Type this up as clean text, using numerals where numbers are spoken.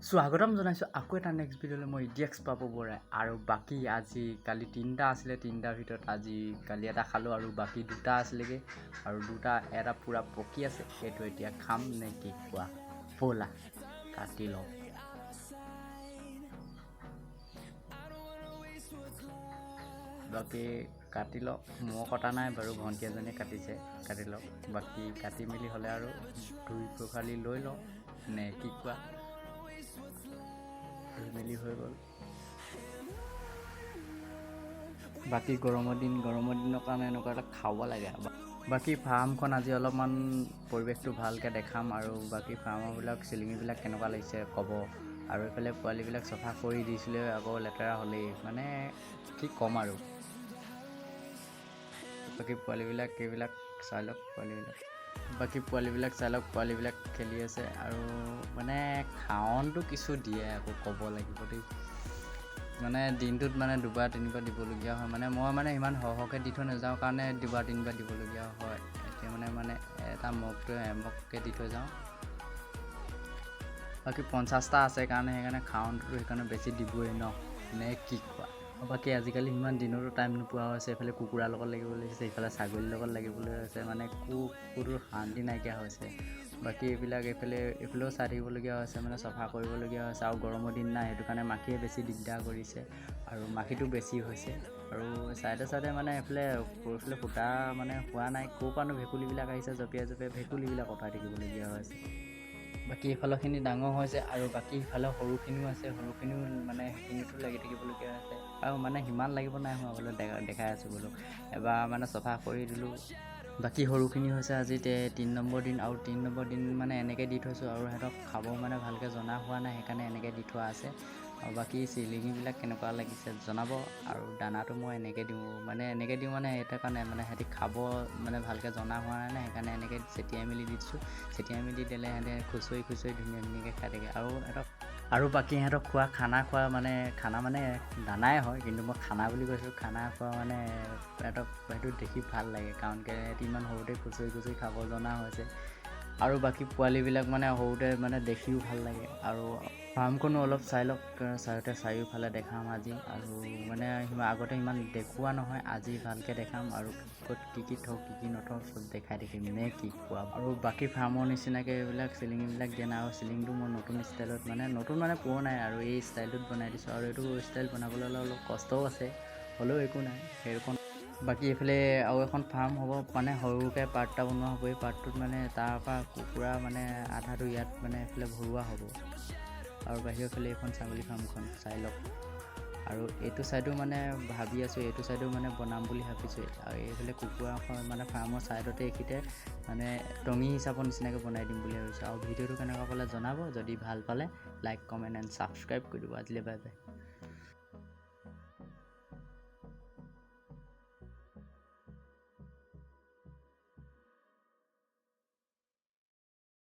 স্বাগতম জনাইছোঁ আকৌ এটা নেক্সট ভিডিঅ'লৈ মই ইডিএক্স পাব বৰাই আৰু বাকী আজি কালি তিনিটা আছিলে তিনিটাৰ ভিতৰত আজি কালি এটা খালোঁ আৰু বাকী দুটা আছিলেগৈ আৰু এটা পূৰা পকি আছে সেইটো এতিয়া খাম নে কি কোৱা ব'লা কাটি লওঁ বাকী কাটি লওক মই কটা নাই বাৰু ভণ্টি এজনীয়ে কাটিছে কাটি লওক বাকী কাটি মেলি হ'লে আৰু ধুই পখালি লৈ লওঁ নে কি কোৱা মেলি হৈ গ'ল বাকী গৰমৰ দিনৰ কাৰণে এনেকুৱা এটা খাব লাগে বাকী ফাৰ্মখন আজি অলপমান পৰিৱেশটো ভালকৈ দেখাম আৰু বাকী ফাৰ্মৰবিলাক চিলিঙিবিলাক কেনেকুৱা লাগিছে ক'ব আৰু এইফালে পোৱালিবিলাক চফা কৰি দিছিলে আকৌ লেতেৰা হ'লেই মানে কি ক'ম আৰু বাকী পোৱালিবিলাক এইবিলাক চাই লওক পোৱালিবিলাক চাই লওক পোৱালিবিলাক খেলি আছে আৰু মানে খাৱনটো কিছু দিয়ে আকৌ ক'ব লাগিব দেই মানে দিনটোত মানে দুবাৰ তিনিবাৰ দিবলগীয়া হয় মানে মই মানে ইমান সৰহকৈ দি থৈ নাযাওঁ কাৰণে দুবাৰ তিনিবাৰ দিবলগীয়া হয় এতিয়া মানে এটা মগকৈ দি থৈ যাওঁ বাকী 50টা আছে সেইকাৰণে খাৱনটোতো সেইকাৰণে বেছি দিবই ন নে কি কোৱা বাকী আজিকালি ইমান দিনতো টাইম নোপোৱা হৈছে এইফালে কুকুৰাৰ লগত লাগিবলৈ হৈছে এইফালে ছাগলীৰ লগত লাগিবলৈ হৈছে মানে ক'তো শান্তি নাইকিয়া হৈছে বাকী এইফালেও চাই থাকিবলগীয়া হৈছে মানে চফা কৰিবলগীয়া হৈছে আৰু গৰমৰ দিন নাই সেইটো কাৰণে মাখিয়ে বেছি দিগদাৰ কৰিছে আৰু মাখিটো বেছি হৈছে আৰু চাইডে মানে এইফালে ফুটা মানে হোৱা নাই ক'ৰ পৰানো ভেকুলীবিলাক আহিছে জঁপিয়াই ভেকুলীবিলাক অঁতাই থাকিবলগীয়া হৈছে বাকী ইফালৰখিনি ডাঙৰ হৈছে আৰু বাকী ইফালে সৰুখিনিও আছে সৰুখিনিও মানে সেইখিনিতো লাগি থাকিবলগীয়া হৈছে আৰু মানে সিমান লাগিব নাই হোৱা বোলো দেখাই আছোঁ বোলো এবাৰ মানে চফা কৰি দিলোঁ বাকী সৰুখিনি হৈছে আজি 3 নম্বৰ দিন আৰু 3 নম্বৰ দিন মানে এনেকৈ দি থৈছোঁ আৰু সিহঁতক খাব মানে ভালকৈ জনা হোৱা নাই সেইকাৰণে এনেকৈ দি থোৱা আছে আৰু বাকী চিলিঙিবিলাক কেনেকুৱা লাগিছে জনাব আৰু দানাটো মই এনেকৈ দিওঁ মানে সেইটো কাৰণে মানে সিহঁতি খাব মানে ভালকৈ জনা হোৱা নাই সেইকাৰণে এনেকৈ চেটিয়াই মেলি দি দিছোঁ চেটিয়াই মেলি দিলে সিহঁতে খুচৰি ধুনীয়াকৈ খাই থাকে আৰু বাকী সিহঁতক খানা খোৱা মানে দানাই হয় কিন্তু মই খানা বুলি কৈছোঁ খানা খোৱা মানে সিহঁতক সেইটো দেখি ভাল লাগে কাৰণ সিহঁতি ইমান সৰুতে খুচৰি খাব জনা হৈছে আৰু বাকী পোৱালিবিলাক মানে সৰুতে মানে দেখিও ভাল লাগে আৰু ফাৰ্মখনো অলপ চাই লওক চাৰিওফালে দেখাম আজি আৰু মানে আগতে ইমান দেখুওৱা নহয় আজি ভালকৈ দেখাম আৰু ক'ত কি থওঁ কি নথওঁ চব দেখাই থাকিম নে কি কোৱা আৰু বাকী ফাৰ্মৰ নিচিনাকৈ এইবিলাক চিলিঙিবিলাক দিয়া নাই আৰু চিলিংটো মই নতুন ষ্টাইলত নতুন পুৰণাই আৰু এই ষ্টাইলটোত বনাই দিছোঁ আৰু এইটো ষ্টাইল বনাবলৈ অলপ কষ্টও আছে হ'লেও একো নাই সেইখন বাকী এইফালে আৰু এখন ফাৰ্ম হ'ব মানে সৰুকৈ পাৰ্ট এটা বনোৱা হ'ব এই পাৰ্টটোত মানে তাৰপৰা কুকুৰা মানে আধাটো ইয়াত মানে এইফালে ভৰোৱা হ'ব আৰু বাহিৰৰ ফালে এইখন ছাগলী ফাৰ্মখন চাই লওক আৰু এইটো ছাইডো মানে ভাবি আছোঁ এইটো ছাইডো মানে বনাম বুলি ভাবিছোঁ আৰু এইফালে কুকুৰা মানে ফাৰ্মৰ ছাইডতে এইখিনিতে মানে টঙি হিচাপৰ নিচিনাকৈ বনাই দিম বুলি ভাবিছোঁ আৰু ভিডিঅ'টো কেনেকুৱা পালে জনাব যদি ভাল পালে লাইক কমেণ্ট এণ্ড ছাবস্ক্ৰাইব কৰি দিব আজিলৈ বাই বাই